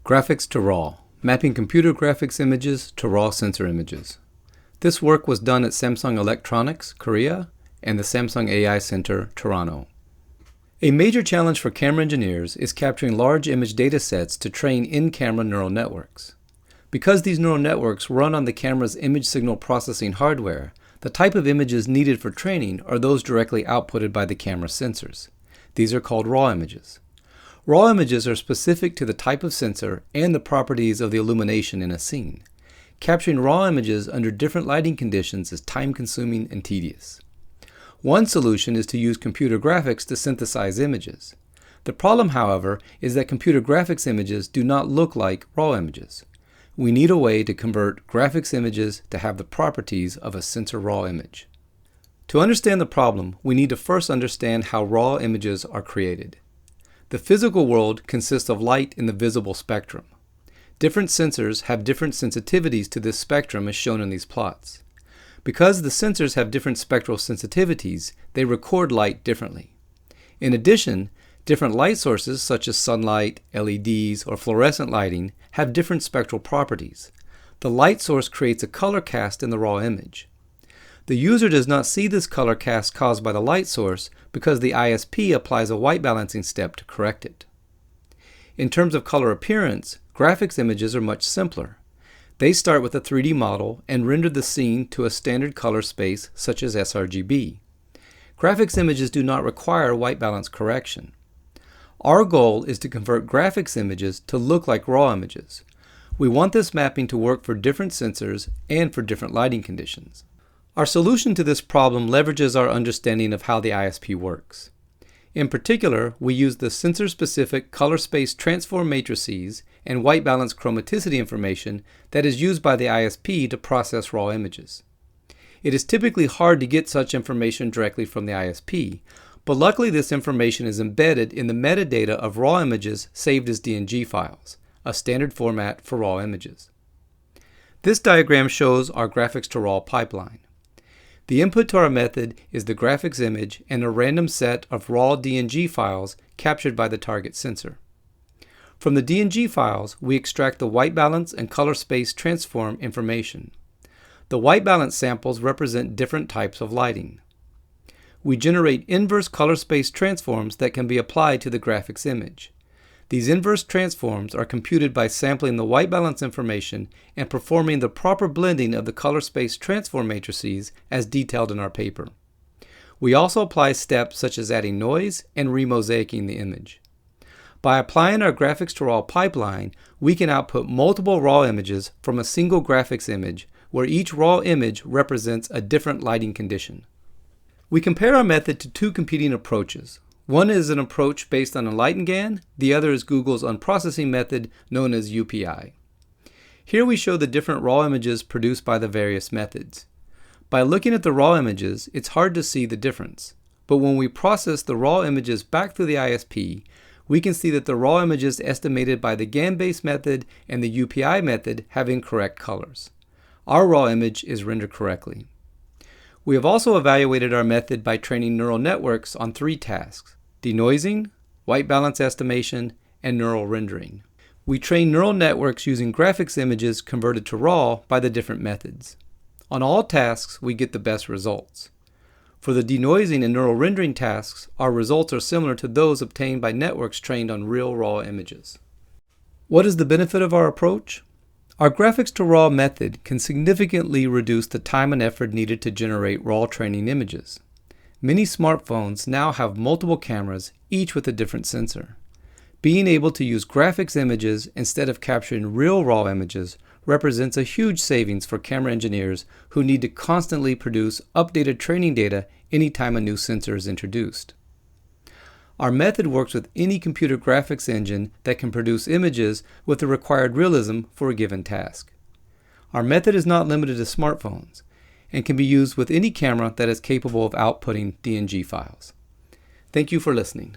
Graphics to RAW, mapping computer graphics images to RAW sensor images. This work was done at Samsung Electronics, Korea, and the Samsung AI Center, Toronto. A major challenge for camera engineers is capturing large image data sets to train in-camera neural networks. Because these neural networks run on the camera's image signal processing hardware, the type of images needed for training are those directly outputted by the camera sensors. These are called RAW images. RAW images are specific to the type of sensor and the properties of the illumination in a scene. Capturing RAW images under different lighting conditions is time-consuming and tedious. One solution is to use computer graphics to synthesize images. The problem, however, is that computer graphics images do not look like RAW images. We need a way to convert graphics images to have the properties of a sensor RAW image. To understand the problem, we need to first understand how RAW images are created. The physical world consists of light in the visible spectrum. Different sensors have different sensitivities to this spectrum as shown in these plots. Because the sensors have different spectral sensitivities, they record light differently. In addition, different light sources such as sunlight, LEDs, or fluorescent lighting have different spectral properties. The light source creates a color cast in the RAW image. The user does not see this color cast caused by the light source because the ISP applies a white balancing step to correct it. In terms of color appearance, graphics images are much simpler. They start with a 3D model and render the scene to a standard color space such as sRGB. Graphics images do not require white balance correction. Our goal is to convert graphics images to look like RAW images. We want this mapping to work for different sensors and for different lighting conditions. Our solution to this problem leverages our understanding of how the ISP works. In particular, we use the sensor-specific color space transform matrices and white balance chromaticity information that is used by the ISP to process RAW images. It is typically hard to get such information directly from the ISP, but luckily this information is embedded in the metadata of RAW images saved as DNG files, a standard format for RAW images. This diagram shows our Graphics to RAW pipeline. The input to our method is the graphics image and a random set of raw DNG files captured by the target sensor. From the DNG files, we extract the white balance and color space transform information. The white balance samples represent different types of lighting. We generate inverse color space transforms that can be applied to the graphics image. These inverse transforms are computed by sampling the white balance information and performing the proper blending of the color space transform matrices as detailed in our paper. We also apply steps such as adding noise and remosaicing the image. By applying our Graphics to RAW pipeline, we can output multiple RAW images from a single graphics image where each RAW image represents a different lighting condition. We compare our method to two competing approaches. One is an approach based on EnlightenGAN, the other is Google's unprocessing method known as UPI. Here we show the different RAW images produced by the various methods. By looking at the RAW images, it's hard to see the difference. But when we process the RAW images back through the ISP, we can see that the RAW images estimated by the GAN-based method and the UPI method have incorrect colors. Our RAW image is rendered correctly. We have also evaluated our method by training neural networks on 3 tasks: denoising, white balance estimation, and neural rendering. We train neural networks using graphics images converted to RAW by the different methods. On all tasks, we get the best results. For the denoising and neural rendering tasks, our results are similar to those obtained by networks trained on real RAW images. What is the benefit of our approach? Our Graphics to RAW method can significantly reduce the time and effort needed to generate RAW training images. Many smartphones now have multiple cameras, each with a different sensor. Being able to use graphics images instead of capturing real RAW images represents a huge savings for camera engineers who need to constantly produce updated training data anytime a new sensor is introduced. Our method works with any computer graphics engine that can produce images with the required realism for a given task. Our method is not limited to smartphones and can be used with any camera that is capable of outputting DNG files. Thank you for listening.